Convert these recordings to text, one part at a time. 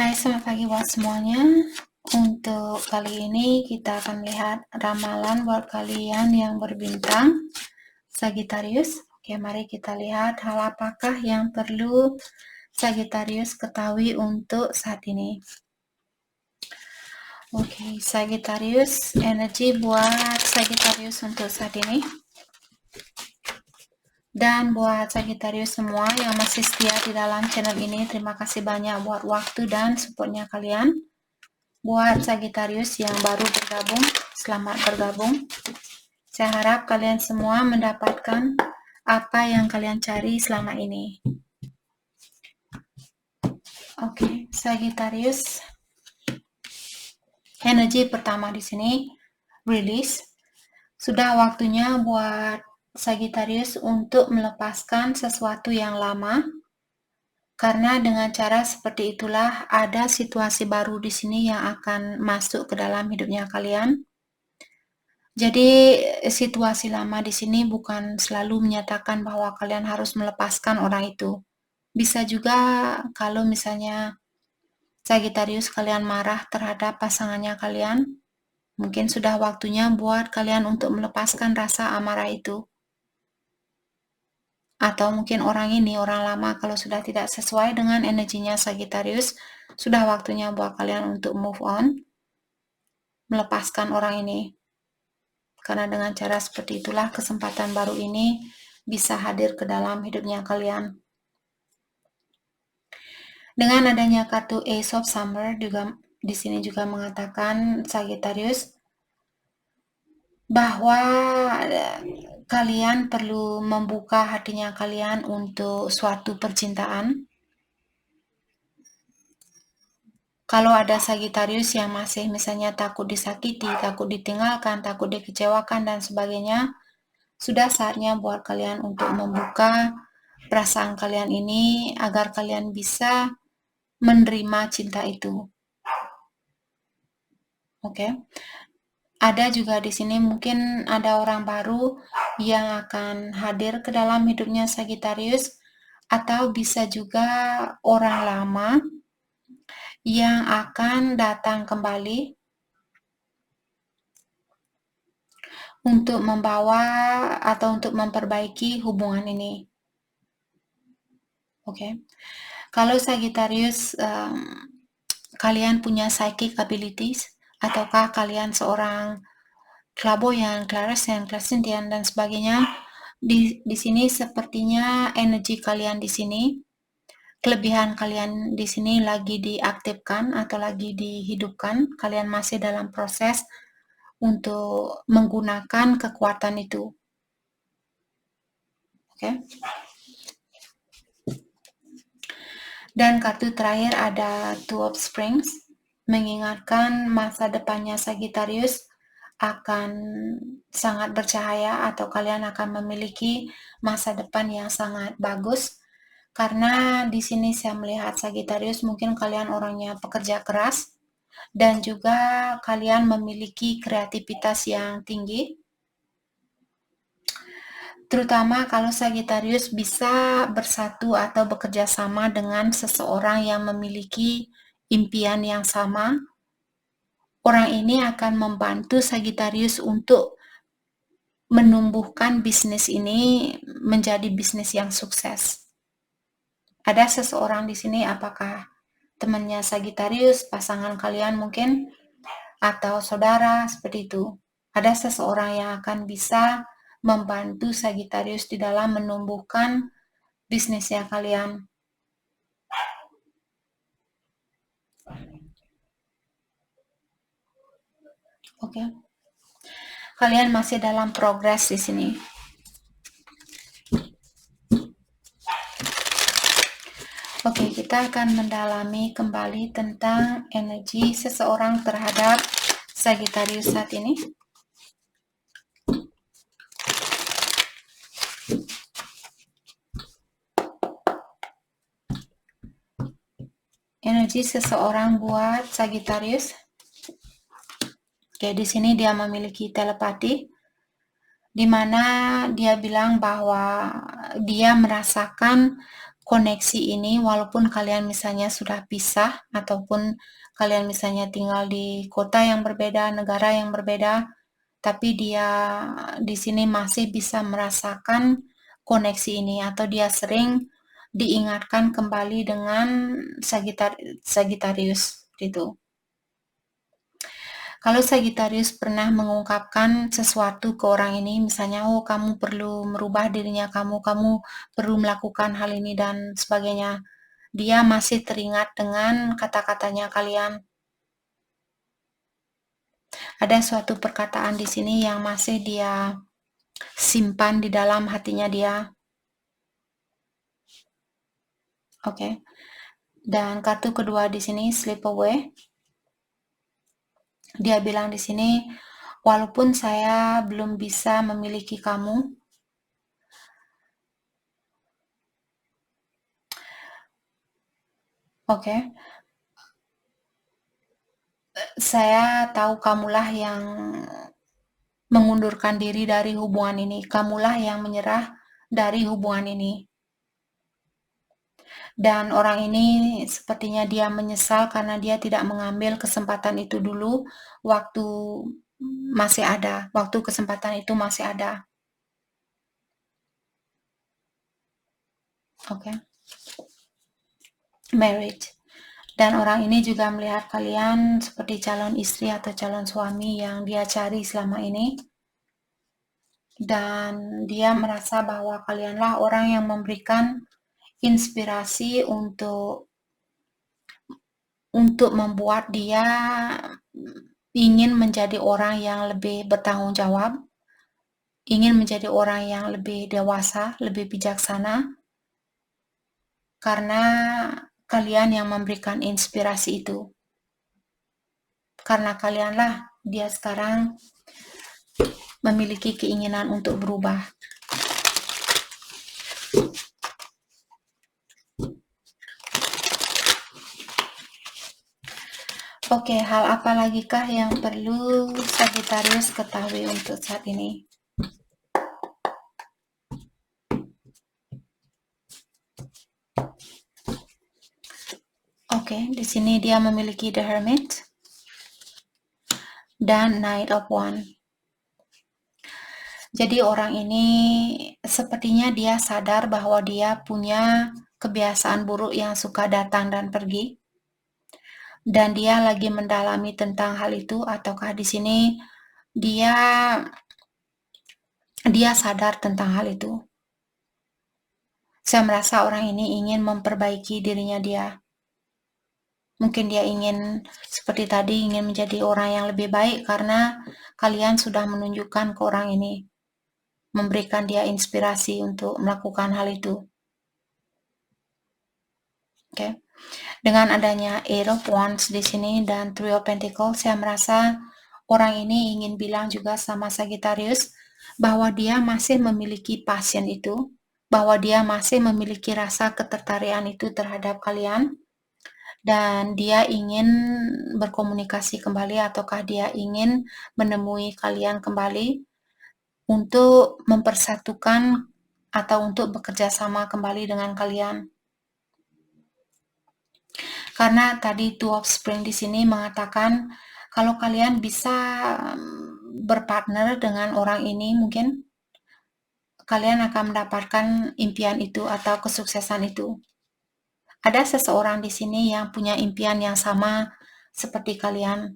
Hai, selamat pagi buat semuanya. Untuk kali ini kita akan lihat ramalan buat kalian yang berbintang Sagittarius. Oke, mari kita lihat hal apakah yang perlu Sagittarius ketahui untuk saat ini. Oke, Sagittarius, energi buat Sagittarius untuk saat ini. Dan buat Sagittarius semua yang masih setia di dalam channel ini, terima kasih banyak buat waktu dan supportnya kalian. Buat Sagittarius yang baru bergabung, selamat bergabung. Saya harap kalian semua mendapatkan apa yang kalian cari selama ini. Oke, Sagittarius. Energi pertama di sini, release. Sudah waktunya buat Sagittarius untuk melepaskan sesuatu yang lama. Karena dengan cara seperti itulah ada situasi baru di sini yang akan masuk ke dalam hidupnya kalian. Jadi situasi lama di sini bukan selalu menyatakan bahwa kalian harus melepaskan orang itu. Bisa juga kalau misalnya Sagittarius kalian marah terhadap pasangannya kalian, mungkin sudah waktunya buat kalian untuk melepaskan rasa amarah itu. Atau mungkin orang ini, orang lama, kalau sudah tidak sesuai dengan energinya Sagittarius, sudah waktunya buat kalian untuk move on, melepaskan orang ini. Karena dengan cara seperti itulah kesempatan baru ini bisa hadir ke dalam hidupnya kalian. Dengan adanya kartu Ace of Summer juga di sini juga mengatakan Sagittarius bahwa kalian perlu membuka hatinya kalian untuk suatu percintaan. Kalau ada Sagittarius yang masih misalnya takut disakiti, takut ditinggalkan, takut dikecewakan dan sebagainya, sudah saatnya buat kalian untuk membuka perasaan kalian ini agar kalian bisa menerima cinta itu. Oke. Ada juga di sini mungkin ada orang baru yang akan hadir ke dalam hidupnya Sagittarius, atau bisa juga orang lama yang akan datang kembali untuk membawa atau untuk memperbaiki hubungan ini. Oke. Kalau Sagittarius kalian punya psychic abilities, ataukah kalian seorang clairvoyant, clairsentient, clairsentient dan sebagainya, di sini sepertinya energi kalian di sini, kelebihan kalian di sini lagi diaktifkan atau lagi dihidupkan. Kalian masih dalam proses untuk menggunakan kekuatan itu. Oke. Dan kartu terakhir ada Two of Springs, mengingatkan masa depannya Sagittarius akan sangat bercahaya atau kalian akan memiliki masa depan yang sangat bagus. Karena di sini saya melihat Sagittarius mungkin kalian orangnya pekerja keras dan juga kalian memiliki kreativitas yang tinggi. Terutama kalau Sagittarius bisa bersatu atau bekerja sama dengan seseorang yang memiliki impian yang sama. Orang ini akan membantu Sagittarius untuk menumbuhkan bisnis ini menjadi bisnis yang sukses. Ada seseorang di sini, apakah temannya Sagittarius, pasangan kalian mungkin, atau saudara, seperti itu. Ada seseorang yang akan bisa membantu Sagittarius di dalam menumbuhkan bisnisnya kalian. Oke. Kalian masih dalam progres di sini. Oke, kita akan mendalami kembali tentang energi seseorang terhadap Sagittarius saat ini. Energi seseorang buat Sagittarius. Oke, di sini dia memiliki telepati, di mana dia bilang bahwa dia merasakan koneksi ini walaupun kalian misalnya sudah pisah ataupun kalian misalnya tinggal di kota yang berbeda, negara yang berbeda, tapi dia di sini masih bisa merasakan koneksi ini atau dia sering diingatkan kembali dengan Sagittarius gitu. Kalau Sagittarius pernah mengungkapkan sesuatu ke orang ini, misalnya, oh kamu perlu merubah dirinya kamu perlu melakukan hal ini dan sebagainya. Dia masih teringat dengan kata-katanya kalian. Ada suatu perkataan di sini yang masih dia simpan di dalam hatinya dia. Oke. Dan kartu kedua di sini slip away. Dia bilang di sini, walaupun saya belum bisa memiliki kamu, oke, saya tahu kamulah yang mengundurkan diri dari hubungan ini. Kamulah yang menyerah dari hubungan ini. Dan orang ini sepertinya dia menyesal karena dia tidak mengambil kesempatan itu dulu waktu masih ada, waktu kesempatan itu masih ada. Oke. Marriage. Dan orang ini juga melihat kalian seperti calon istri atau calon suami yang dia cari selama ini. Dan dia merasa bahwa kalianlah orang yang memberikan inspirasi untuk membuat dia ingin menjadi orang yang lebih bertanggung jawab, ingin menjadi orang yang lebih dewasa, lebih bijaksana, karena kalian yang memberikan inspirasi itu. Karena kalianlah dia sekarang memiliki keinginan untuk berubah. Oke, hal apa lagi kah yang perlu Sagittarius ketahui untuk saat ini? Oke, di sini dia memiliki The Hermit dan Knight of Wands. Jadi orang ini sepertinya dia sadar bahwa dia punya kebiasaan buruk yang suka datang dan pergi. Dan dia lagi mendalami tentang hal itu, ataukah di sini dia sadar tentang hal itu. Saya merasa orang ini ingin memperbaiki dirinya dia. Mungkin dia ingin seperti tadi ingin menjadi orang yang lebih baik karena kalian sudah menunjukkan ke orang ini, memberikan dia inspirasi untuk melakukan hal itu. Oke. Dengan adanya Eight of Wands di sini dan Three of Pentacles, saya merasa orang ini ingin bilang juga sama Sagittarius bahwa dia masih memiliki passion itu, bahwa dia masih memiliki rasa ketertarikan itu terhadap kalian, dan dia ingin berkomunikasi kembali ataukah dia ingin menemui kalian kembali untuk mempersatukan atau untuk bekerja sama kembali dengan kalian. Karena tadi Two of Spring di sini mengatakan kalau kalian bisa berpartner dengan orang ini, mungkin kalian akan mendapatkan impian itu atau kesuksesan itu. Ada seseorang di sini yang punya impian yang sama seperti kalian.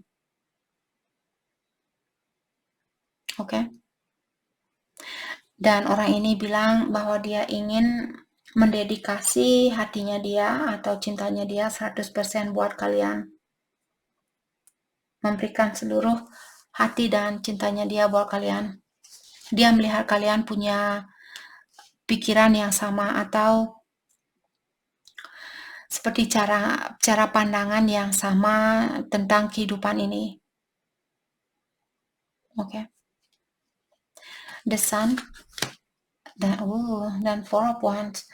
Oke. Dan orang ini bilang bahwa dia ingin mendedikasi hatinya dia atau cintanya dia 100% buat kalian. Memberikan seluruh hati dan cintanya dia buat kalian. Dia melihat kalian punya pikiran yang sama atau seperti cara pandangan yang sama tentang kehidupan ini. Oke. The Sun dan Four of Wands.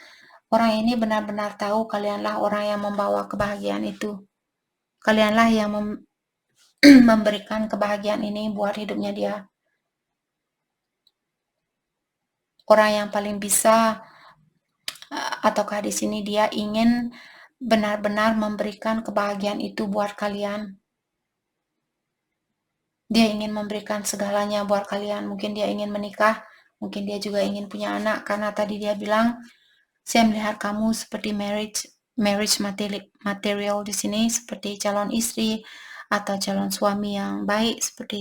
Orang ini benar-benar tahu kalianlah orang yang membawa kebahagiaan itu. Kalianlah yang memberikan kebahagiaan ini buat hidupnya dia. Orang yang paling bisa Ataukah di sini dia ingin benar-benar memberikan kebahagiaan itu buat kalian? Dia ingin memberikan segalanya buat kalian. Mungkin dia ingin menikah, mungkin dia juga ingin punya anak, karena tadi dia bilang, saya melihat kamu seperti marriage material di sini, seperti calon istri atau calon suami yang baik, seperti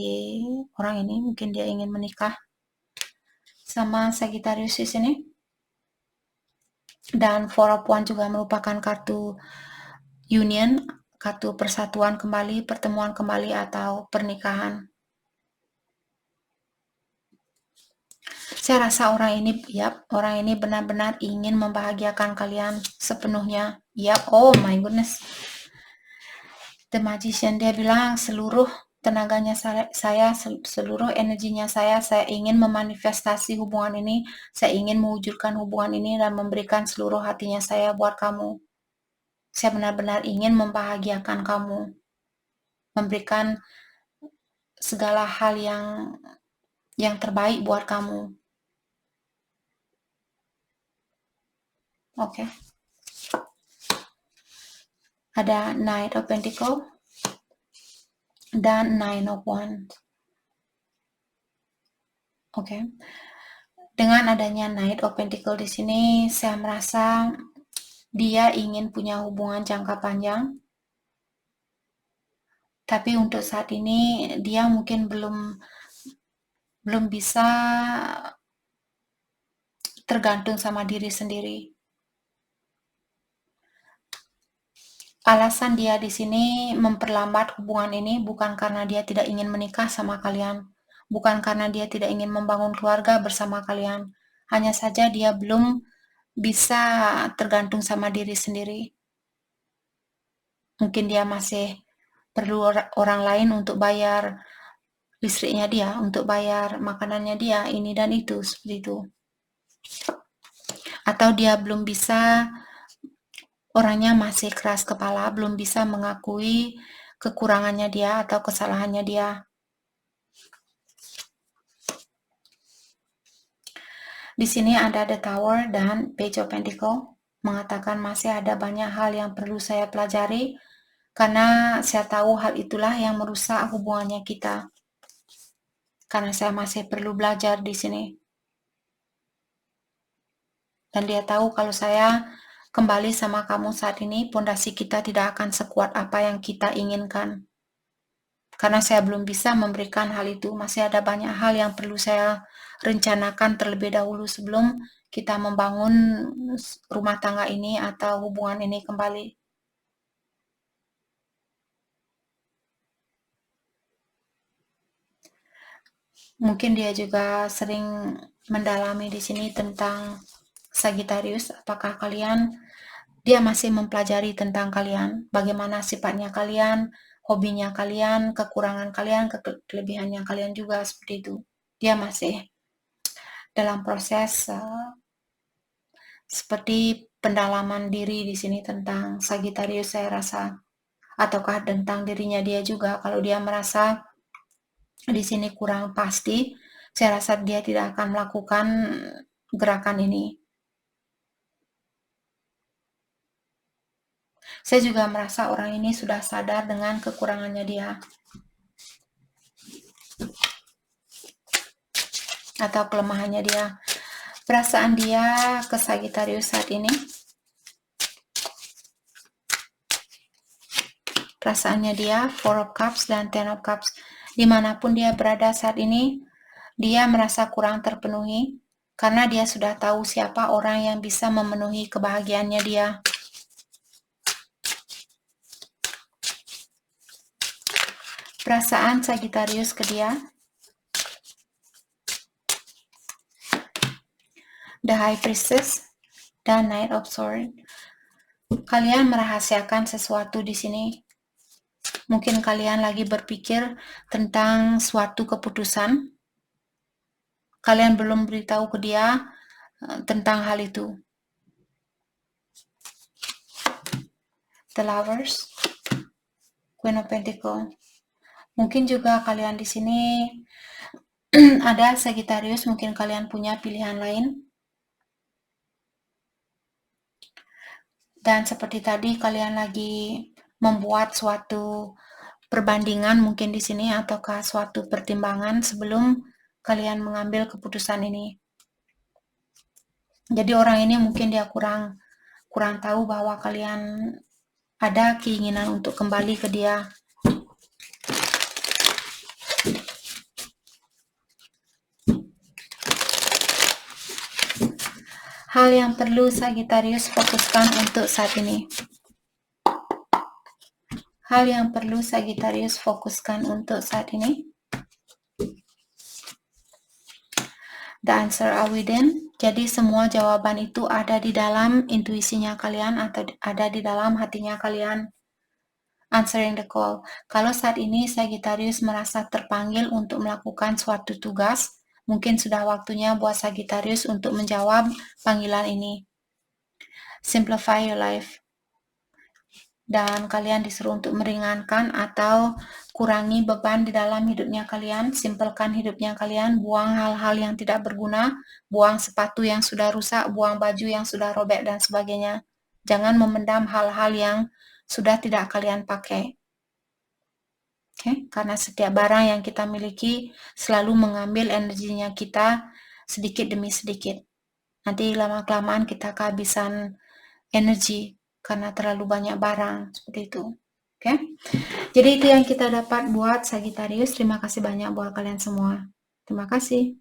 orang ini. Mungkin dia ingin menikah sama Sagittarius di sini. Dan Four of Wands juga merupakan kartu union, kartu persatuan kembali, pertemuan kembali, atau pernikahan. Saya rasa orang ini benar-benar ingin membahagiakan kalian sepenuhnya. Oh my goodness. The Magician, dia bilang seluruh tenaganya saya, seluruh energinya saya ingin memanifestasi hubungan ini, saya ingin mewujudkan hubungan ini dan memberikan seluruh hatinya saya buat kamu. Saya benar-benar ingin membahagiakan kamu, memberikan segala hal yang terbaik buat kamu. Oke. Ada Knight of Pentacles dan Nine of Wands. Oke. Dengan adanya Knight of Pentacles di sini, saya merasa dia ingin punya hubungan jangka panjang. Tapi untuk saat ini dia mungkin belum bisa tergantung sama diri sendiri. Alasan dia di sini memperlambat hubungan ini bukan karena dia tidak ingin menikah sama kalian, bukan karena dia tidak ingin membangun keluarga bersama kalian. Hanya saja dia belum bisa tergantung sama diri sendiri. Mungkin dia masih perlu orang lain untuk bayar listriknya dia, untuk bayar makanannya dia, ini dan itu, seperti itu. Atau dia belum bisa, orangnya masih keras kepala, belum bisa mengakui kekurangannya dia atau kesalahannya dia. Di sini ada The Tower dan Page of Pentacles, mengatakan masih ada banyak hal yang perlu saya pelajari, karena saya tahu hal itulah yang merusak hubungannya kita. Karena saya masih perlu belajar di sini. Dan dia tahu kalau saya kembali sama kamu saat ini, pondasi kita tidak akan sekuat apa yang kita inginkan. Karena saya belum bisa memberikan hal itu, masih ada banyak hal yang perlu saya rencanakan terlebih dahulu sebelum kita membangun rumah tangga ini atau hubungan ini kembali. Mungkin dia juga sering mendalami di sini tentang Sagittarius, apakah dia masih mempelajari tentang kalian, bagaimana sifatnya kalian, hobinya kalian, kekurangan kalian, kelebihannya kalian juga, seperti itu. Dia masih dalam proses seperti pendalaman diri di sini tentang Sagittarius, saya rasa. Ataukah tentang dirinya dia juga, kalau dia merasa di sini kurang pasti, saya rasa dia tidak akan melakukan gerakan ini. Saya juga merasa orang ini sudah sadar dengan kekurangannya dia. Atau kelemahannya dia. Perasaan dia ke Sagittarius saat ini. Perasaannya dia, Four of Cups dan Ten of Cups. Dimanapun dia berada saat ini, dia merasa kurang terpenuhi. Karena dia sudah tahu siapa orang yang bisa memenuhi kebahagiaannya dia. Perasaan Sagittarius ke dia. The High Priestess dan Knight of Swords. Kalian merahasiakan sesuatu di sini. Mungkin kalian lagi berpikir tentang suatu keputusan. Kalian belum beritahu ke dia tentang hal itu. The Lovers, Queen of Pentacles. Mungkin juga kalian di sini ada Sagittarius, mungkin kalian punya pilihan lain. Dan seperti tadi kalian lagi membuat suatu perbandingan mungkin di sini ataukah suatu pertimbangan sebelum kalian mengambil keputusan ini. Jadi orang ini mungkin dia kurang tahu bahwa kalian ada keinginan untuk kembali ke dia. Hal yang perlu Sagittarius fokuskan untuk saat ini. Hal yang perlu Sagittarius fokuskan untuk saat ini. The answer are within. Jadi semua jawaban itu ada di dalam intuisinya kalian atau ada di dalam hatinya kalian. Answering the call. Kalau saat ini Sagittarius merasa terpanggil untuk melakukan suatu tugas, mungkin sudah waktunya buat Sagittarius untuk menjawab panggilan ini. Simplify your life. Dan kalian disuruh untuk meringankan atau kurangi beban di dalam hidupnya kalian, simpelkan hidupnya kalian, buang hal-hal yang tidak berguna, buang sepatu yang sudah rusak, buang baju yang sudah robek dan sebagainya. Jangan memendam hal-hal yang sudah tidak kalian pakai. Karena setiap barang yang kita miliki selalu mengambil energinya kita sedikit demi sedikit. Nanti lama-kelamaan kita kehabisan energi karena terlalu banyak barang seperti itu. Jadi itu yang kita dapat buat Sagittarius. Terima kasih banyak buat kalian semua. Terima kasih.